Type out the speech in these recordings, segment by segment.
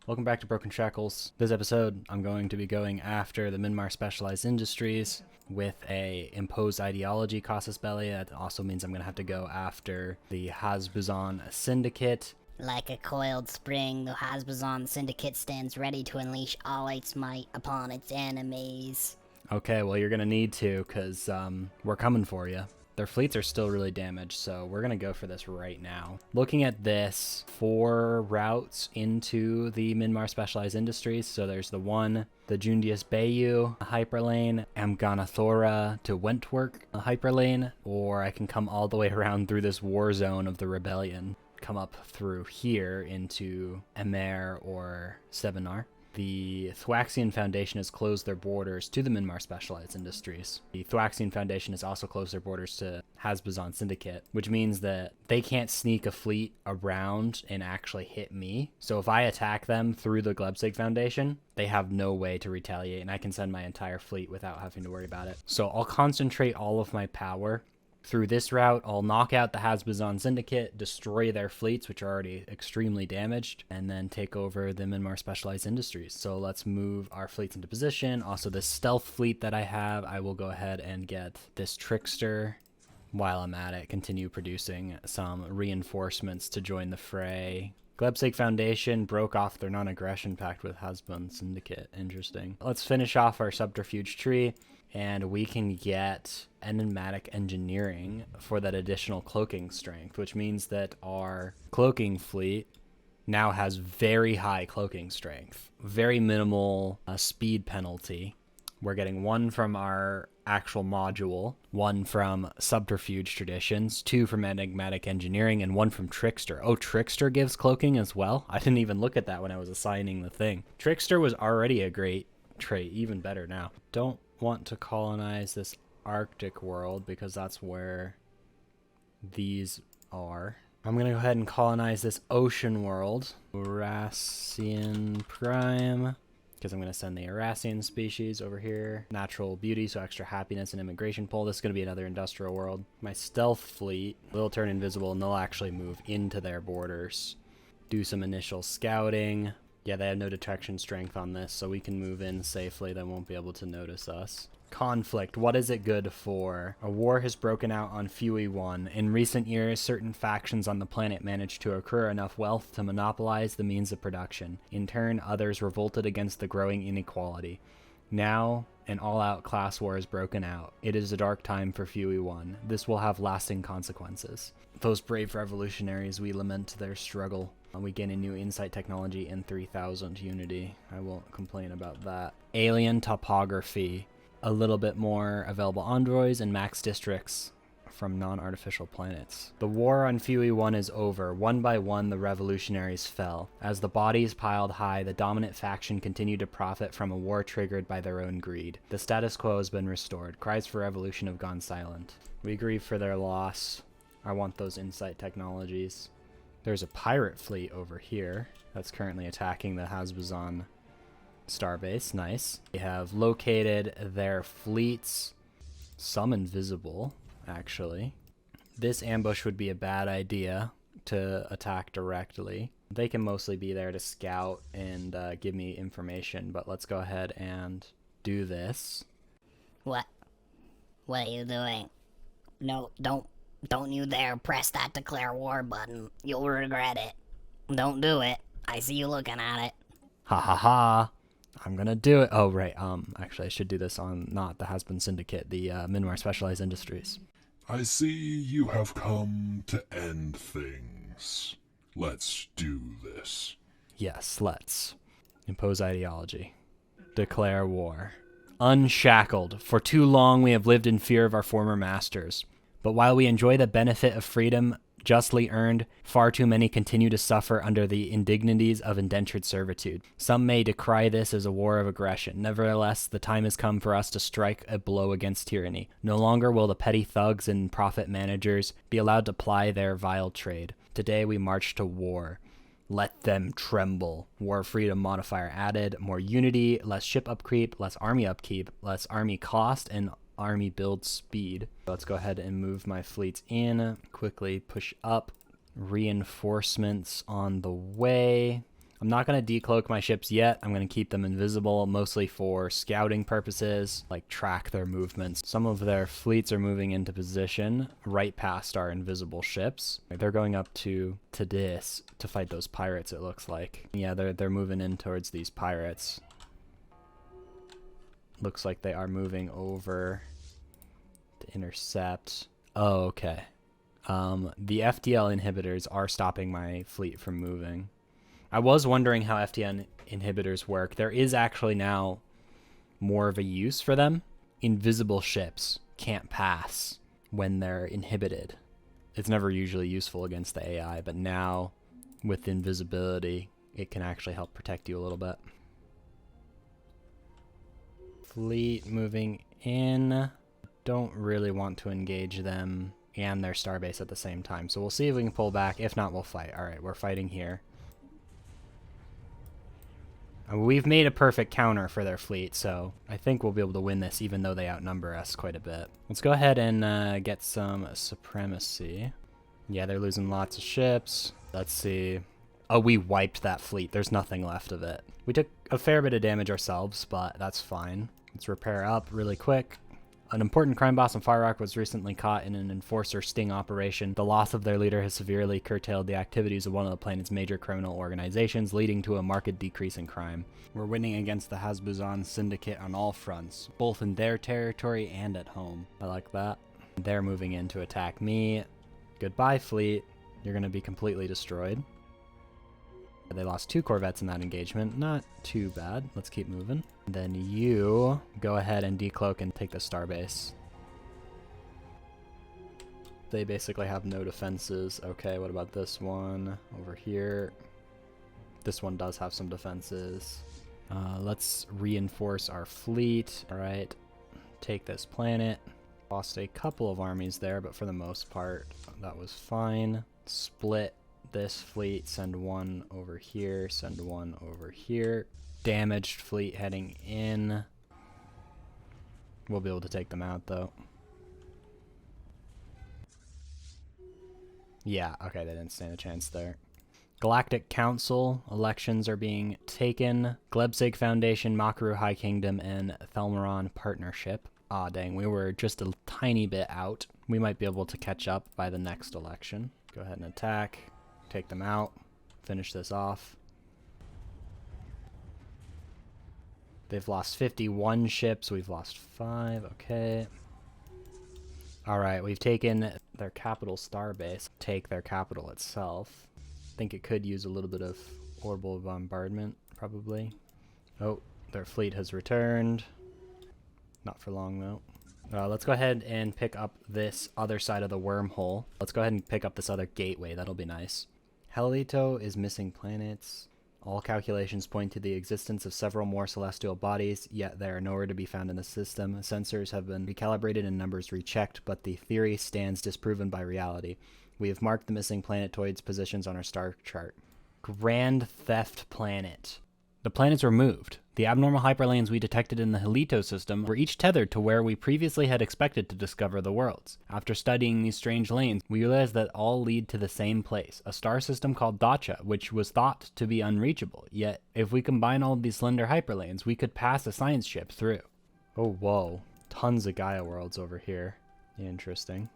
Welcome back to Broken Shackles. This episode, I'm going to be going after the Minmar Specialized Industries with a imposed ideology casus belli. That also means I'm going to have to go after the Hasbuzan Syndicate. Like a coiled spring, the Hasbuzan Syndicate stands ready to unleash all its might upon its enemies. Okay, well, you're going to need to, because we're coming for you. Their fleets are still really damaged, so we're going to go for this right now. Looking at this, 4 routes into the Minmar Specialized Industries. So there's the Jundius Bayou hyperlane, Amganathora to Wentwork hyperlane, or I can come all the way around through this war zone of the rebellion, come up through here into Emer or Sevenar. The Thwaxian Foundation has closed their borders to the Minmar Specialized Industries. The Thwaxian Foundation has also closed their borders to Hasbuzan Syndicate, which means that they can't sneak a fleet around and actually hit me. So if I attack them through the Glebsig Foundation, they have no way to retaliate, and I can send my entire fleet without having to worry about it. So I'll concentrate all of my power through this route. I'll knock out the Hasbuzan Syndicate, destroy their fleets, which are already extremely damaged, and then take over the Minmar Specialized Industries. So let's move our fleets into position. Also, this stealth fleet that I have, I will go ahead and get this Trickster. While I'm at it, continue producing some reinforcements to join the fray. Glebsig Foundation broke off their non-aggression pact with Hasbuzan Syndicate. Interesting. Let's finish off our subterfuge tree, and we can get enigmatic engineering for that additional cloaking strength, which means that our cloaking fleet now has very high cloaking strength, very minimal speed penalty. We're getting 1 from our actual module, 1 from subterfuge traditions, 2 from enigmatic engineering, and 1 from Trickster. Oh, Trickster gives cloaking as well? I didn't even look at that when I was assigning the thing. Trickster was already a great trait, even better now. Don't want to colonize this Arctic world because that's where these are. I'm going to go ahead and colonize this ocean world, Eurasian Prime, because I'm going to send the Eurasian species over here. Natural beauty, so extra happiness and immigration pull. This is going to be another industrial world. My stealth fleet will turn invisible and they'll actually move into their borders. Do some initial scouting. Yeah, they have no detection strength on this, so we can move in safely. They won't be able to notice us. Conflict. What is it good for? A war has broken out on Fuey 1. In recent years, certain factions on the planet managed to accrue enough wealth to monopolize the means of production. In turn, others revolted against the growing inequality. Now, an all-out class war has broken out. It is a dark time for Fuey 1. This will have lasting consequences. Those brave revolutionaries, we lament their struggle. We gain a new insight technology in 3000 Unity. I won't complain about that. Alien topography. A little bit more available envoys and max districts from non-artificial planets. The war on Fuey 1 is over. One by one, the revolutionaries fell. As the bodies piled high, the dominant faction continued to profit from a war triggered by their own greed. The status quo has been restored. Cries for revolution have gone silent. We grieve for their loss. I want those insight technologies. There's a pirate fleet over here that's currently attacking the Hasbuzan Starbase. Nice. They have located their fleets, some invisible, actually. This ambush would be a bad idea to attack directly. They can mostly be there to scout and give me information, but let's go ahead and do this. What are you doing? No, don't you dare press that declare war button. You'll regret it. Don't do it. I see you looking at it. Ha ha ha. I'm gonna do it. Oh, right. Actually, I should do this on not the Hasbun Syndicate, the Minmar Specialized Industries. I see you have come to end things. Let's do this. Yes, let's. Impose ideology. Declare war. Unshackled. For too long we have lived in fear of our former masters. But while we enjoy the benefit of freedom justly earned, far too many continue to suffer under the indignities of indentured servitude. Some may decry this as a war of aggression. Nevertheless, the time has come for us to strike a blow against tyranny. No longer will the petty thugs and profit managers be allowed to ply their vile trade. Today we march to war. Let them tremble. War freedom modifier added. More unity, less ship upkeep, less army upkeep, less army cost, and army build speed. Let's go ahead and move my fleets in. Quickly push up. Reinforcements on the way. I'm not going to decloak my ships yet. I'm going to keep them invisible, mostly for scouting purposes, like track their movements. Some of their fleets are moving into position right past our invisible ships. They're going up to this to fight those pirates, it looks like. Yeah, they're moving in towards these pirates. Looks like they are moving over to intercept. Oh, okay. The FTL inhibitors are stopping my fleet from moving. I was wondering how FTL inhibitors work. There is actually now more of a use for them. Invisible ships can't pass when they're inhibited. It's never usually useful against the AI, but now with invisibility, it can actually help protect you a little bit. Fleet moving in. Don't really want to engage them and their starbase at the same time. So we'll see if we can pull back. If not, we'll fight. All right, we're fighting here. We've made a perfect counter for their fleet, so I think we'll be able to win this even though they outnumber us quite a bit. Let's go ahead and get some supremacy. Yeah, they're losing lots of ships. Let's see. Oh, we wiped that fleet. There's nothing left of it. We took a fair bit of damage ourselves, but that's fine. Let's repair up really quick. An important crime boss on Far Rock was recently caught in an enforcer sting operation. The loss of their leader has severely curtailed the activities of one of the planet's major criminal organizations, leading to a marked decrease in crime. We're winning against the Hasbuzan Syndicate on all fronts, both in their territory and at home. I like that. They're moving in to attack me. Goodbye, fleet. You're going to be completely destroyed. They lost 2 corvettes in that engagement. Not too bad. Let's keep moving. Then you go ahead and decloak and take the starbase. They basically have no defenses. Okay, what about this one over here? This one does have some defenses. Let's reinforce our fleet. All right, take this planet. Lost a couple of armies there, but for the most part, that was fine. Split this fleet, send one over here, send one over here. Damaged fleet heading in. We'll be able to take them out though. Yeah, okay, they didn't stand a chance there. Galactic Council elections are being taken. Glebsig Foundation, Makaru High Kingdom, and Thelmaron Partnership. Ah, dang, we were just a tiny bit out. We might be able to catch up by the next election. Go ahead and attack. Take them out, finish this off. They've lost 51 ships, we've lost 5, okay. Alright, we've taken their capital starbase, take their capital itself. I think it could use a little bit of orbital bombardment, probably. Oh, their fleet has returned. Not for long, though. Let's go ahead and pick up this other side of the wormhole. Let's go ahead and pick up this other gateway, that'll be nice. Helito is missing planets. All calculations point to the existence of several more celestial bodies, yet they are nowhere to be found in the system. Sensors have been recalibrated and numbers rechecked, but the theory stands disproven by reality. We have marked the missing planetoids' positions on our star chart. Grand Theft Planet. The planets were moved. The abnormal hyperlanes we detected in the Helito system were each tethered to where we previously had expected to discover the worlds. After studying these strange lanes, we realized that all lead to the same place, a star system called Dacha, which was thought to be unreachable. Yet, if we combine all of these slender hyperlanes, we could pass a science ship through. Oh, whoa. Tons of Gaia worlds over here. Interesting.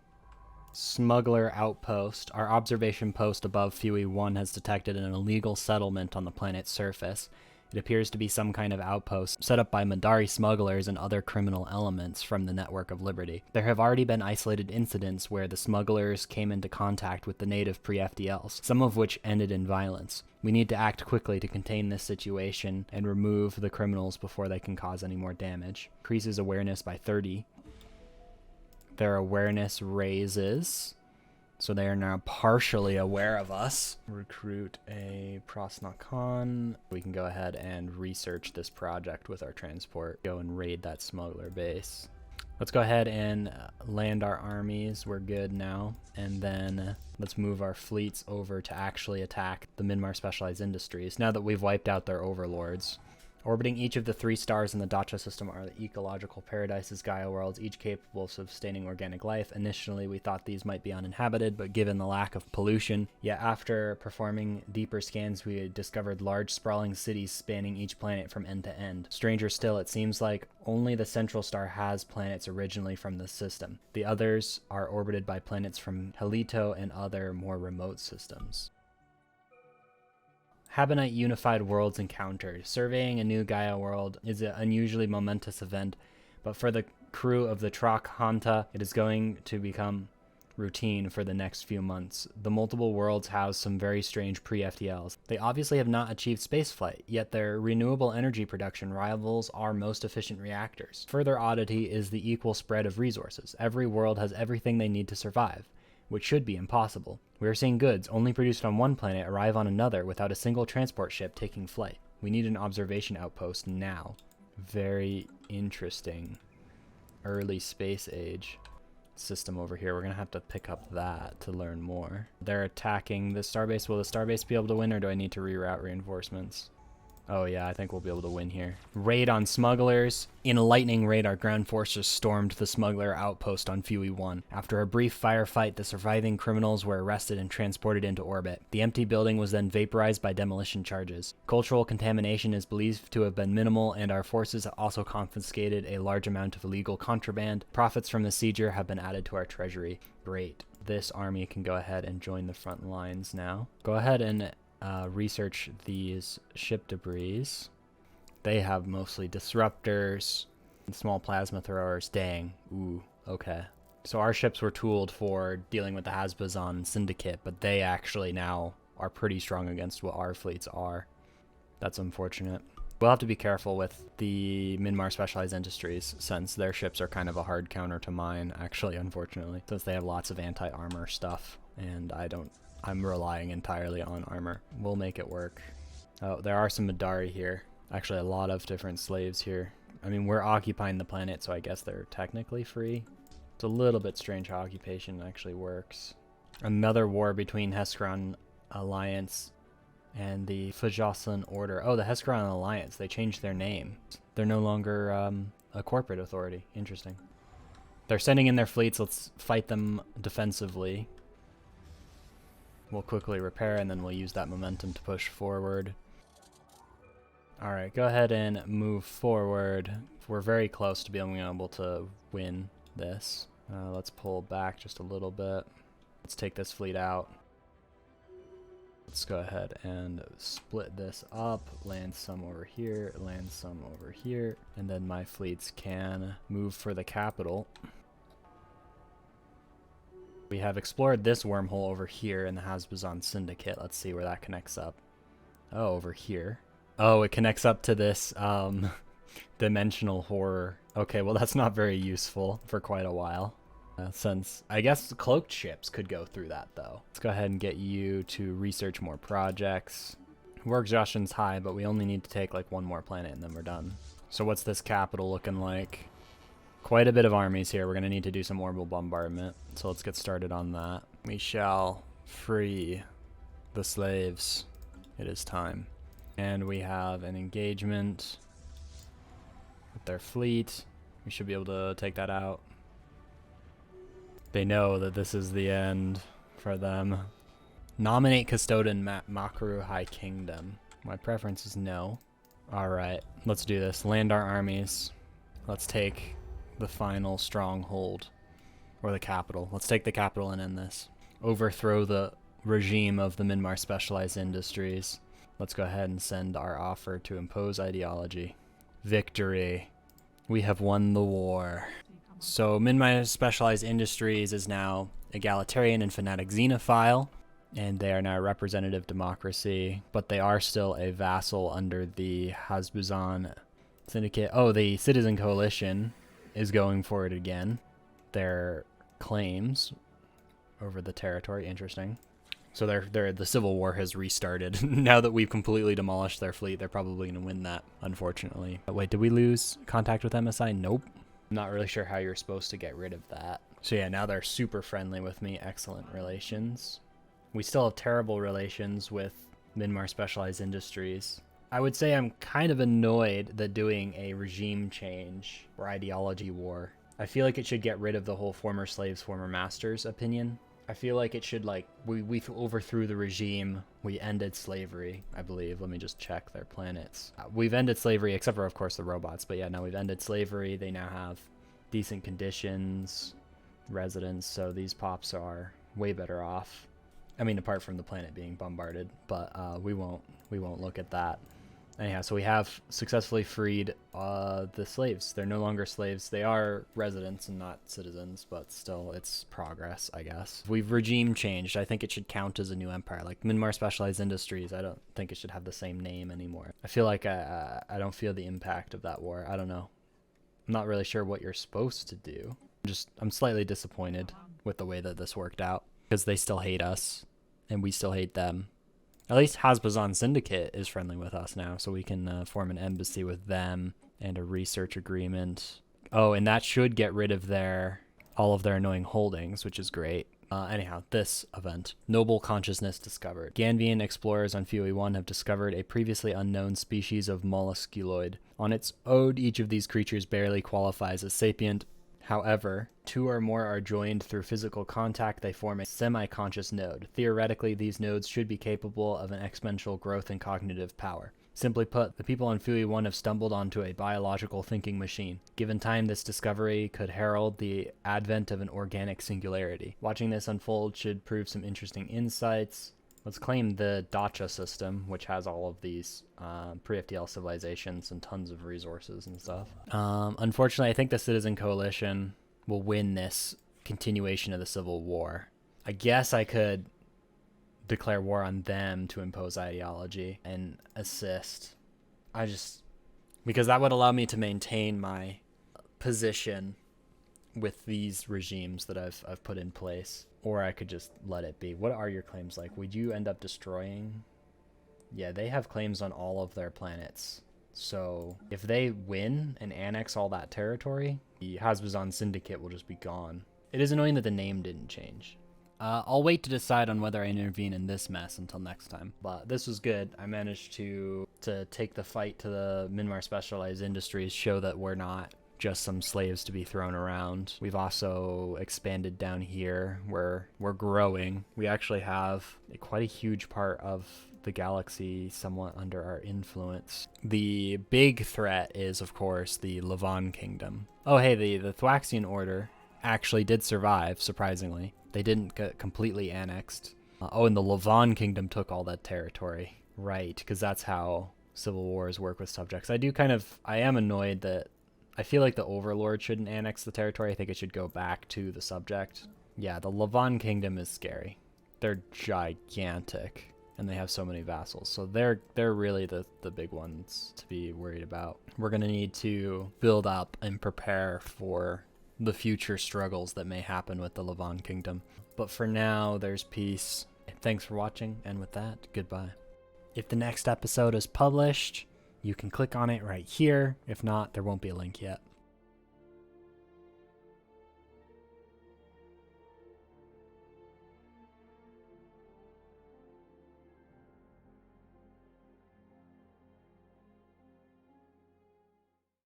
Smuggler Outpost. Our observation post above Fuey 1 has detected an illegal settlement on the planet's surface. It appears to be some kind of outpost set up by Madari smugglers and other criminal elements from the Network of Liberty. There have already been isolated incidents where the smugglers came into contact with the native pre-FTLs, some of which ended in violence. We need to act quickly to contain this situation and remove the criminals before they can cause any more damage. Increases awareness by 30. Their awareness raises, so they are now partially aware of us. Recruit a Prosnakon. We can go ahead and research this project with our transport. Go and raid that smuggler base. Let's go ahead and land our armies. We're good now. And then let's move our fleets over to actually attack the Minmar Specialized Industries now that we've wiped out their overlords. Orbiting each of the 3 stars in the Dacha system are the ecological paradises Gaia worlds, each capable of sustaining organic life. Initially, we thought these might be uninhabited, but given the lack of pollution, yet after performing deeper scans, we had discovered large sprawling cities spanning each planet from end to end. Stranger still, it seems like only the central star has planets originally from the system. The others are orbited by planets from Helito and other more remote systems. Habonite Unified Worlds Encounter. Surveying a new Gaia world is an unusually momentous event, but for the crew of the Troc Hanta, it is going to become routine for the next few months. The multiple worlds house some very strange pre-FTLs. They obviously have not achieved spaceflight, yet their renewable energy production rivals our most efficient reactors. Further oddity is the equal spread of resources. Every world has everything they need to survive, which should be impossible. We are seeing goods only produced on one planet arrive on another without a single transport ship taking flight. We need an observation outpost now. Very interesting. Early space age system over here. We're gonna have to pick up that to learn more. They're attacking the starbase. Will the starbase be able to win, or do I need to reroute reinforcements? Oh yeah, I think we'll be able to win here. Raid on smugglers. In a lightning raid, our ground forces stormed the smuggler outpost on Fuey 1. After a brief firefight, the surviving criminals were arrested and transported into orbit. The empty building was then vaporized by demolition charges. Cultural contamination is believed to have been minimal, and our forces also confiscated a large amount of illegal contraband. Profits from the seizure have been added to our treasury. Great. This army can go ahead and join the front lines now. Go ahead and research these ship debris. They have mostly disruptors and small plasma throwers. Dang. Ooh, okay. So our ships were tooled for dealing with the Hasbazan Syndicate, but they actually now are pretty strong against what our fleets are. That's unfortunate. We'll have to be careful with the Minmar Specialized Industries, since their ships are kind of a hard counter to mine, actually, unfortunately, since they have lots of anti-armor stuff, and I'm relying entirely on armor. We'll make it work. Oh, there are some Madari here. Actually, a lot of different slaves here. I mean, we're occupying the planet, so I guess they're technically free. It's a little bit strange how occupation actually works. Another war between Hesperon Alliance and the Fajosan Order. Oh, the Hesperon Alliance. They changed their name. They're no longer a corporate authority. Interesting. They're sending in their fleets. Let's fight them defensively. We'll quickly repair, and then we'll use that momentum to push forward. Alright, go ahead and move forward. We're very close to being able to win this. Let's pull back just a little bit. Let's take this fleet out. Let's go ahead and split this up. Land some over here, land some over here, and then my fleets can move for the capital. We have explored this wormhole over here in the Hasbazan Syndicate. Let's see where that connects up. Oh, over here. Oh, it connects up to this dimensional horror. Okay, well that's not very useful for quite a while. Since, I guess cloaked ships could go through that though. Let's go ahead and get you to research more projects. War exhaustion's high, but we only need to take like one more planet and then we're done. So what's this capital looking like? Quite a bit of armies here. We're going to need to do some orbital bombardment. So let's get started on that. We shall free the slaves. It is time. And we have an engagement with their fleet. We should be able to take that out. They know that this is the end for them. Nominate Custodian Makaru High Kingdom. My preference is no. Alright, let's do this. Land our armies. Let's take the final stronghold, or the capital. Let's take the capital and end this. Overthrow the regime of the Minmar Specialized Industries. Let's go ahead and send our offer to impose ideology. Victory. We have won the war. So Minmar Specialized Industries is now egalitarian and fanatic xenophile, and they are now a representative democracy, but they are still a vassal under the Hasbazan Syndicate. Oh, the Citizen Coalition is going for it again. Their claims over the territory. Interesting. So the civil war has restarted. Now that we've completely demolished their fleet, they're probably going to win that, unfortunately. Wait, did we lose contact with MSI? Nope. I'm not really sure how you're supposed to get rid of that. So yeah, now they're super friendly with me. Excellent relations. We still have terrible relations with Minmar Specialized Industries. I would say I'm kind of annoyed that doing a regime change or ideology war. I feel like it should get rid of the whole former slaves, former masters opinion. I feel like it should, like, we overthrew the regime. We ended slavery, I believe. Let me just check their planets. We've ended slavery, except for, of course, the robots. But yeah, no, we've ended slavery. They now have decent conditions, residents. So these pops are way better off. I mean, apart from the planet being bombarded. But we won't look at that. Anyhow, so we have successfully freed the slaves. They're no longer slaves. They are residents and not citizens, but still, it's progress, I guess. We've regime changed. I think it should count as a new empire. Like Myanmar Specialized Industries, I don't think it should have the same name anymore. I feel like I don't feel the impact of that war. I don't know. I'm not really sure what you're supposed to do. I'm slightly disappointed with the way that this worked out, because they still hate us, and we still hate them. At least Hasbazan Syndicate is friendly with us now, so we can form an embassy with them and a research agreement. Oh, and that should get rid of all of their annoying holdings, which is great. Anyhow, this event. Noble consciousness discovered. Ganvian explorers on Fuey 1 have discovered a previously unknown species of mollusculoid. On its ode, each of these creatures barely qualifies as sapient. However, two or more are joined through physical contact, they form a semi-conscious node. Theoretically, these nodes should be capable of an exponential growth in cognitive power. Simply put, the people on Fuey 1 have stumbled onto a biological thinking machine. Given time, this discovery could herald the advent of an organic singularity. Watching this unfold should prove some interesting insights. Let's claim the Dacha system, which has all of these pre-FTL civilizations and tons of resources and stuff. Unfortunately, I think the Citizen Coalition will win this continuation of the Civil War. I guess I could declare war on them to impose ideology and assist. Because that would allow me to maintain my position with these regimes that I've put in place. Or I could just let it be. What are your claims like? Would you end up destroying? Yeah, they have claims on all of their planets. So if they win and annex all that territory, the Hasbazan Syndicate will just be gone. It is annoying that the name didn't change. I'll wait to decide on whether I intervene in this mess until next time. But this was good. I managed to take the fight to the Myanmar Specialized Industries, show that we're not just some slaves to be thrown around. We've also expanded down here where we're growing. We actually have quite a huge part of the galaxy somewhat under our influence. The big threat is, of course, the Lavan Kingdom. Oh, hey, the Thwaxian Order actually did survive, surprisingly. They didn't get completely annexed. And the Lavan Kingdom took all that territory. Right, because that's how civil wars work with subjects. I am annoyed that I feel like the Overlord shouldn't annex the territory. I think it should go back to the subject. Yeah, the Lavan Kingdom is scary. They're gigantic, and they have so many vassals. So they're really the big ones to be worried about. We're going to need to build up and prepare for the future struggles that may happen with the Lavan Kingdom. But for now, there's peace. Thanks for watching, and with that, goodbye. If the next episode is published, you can click on it right here. If not, there won't be a link yet.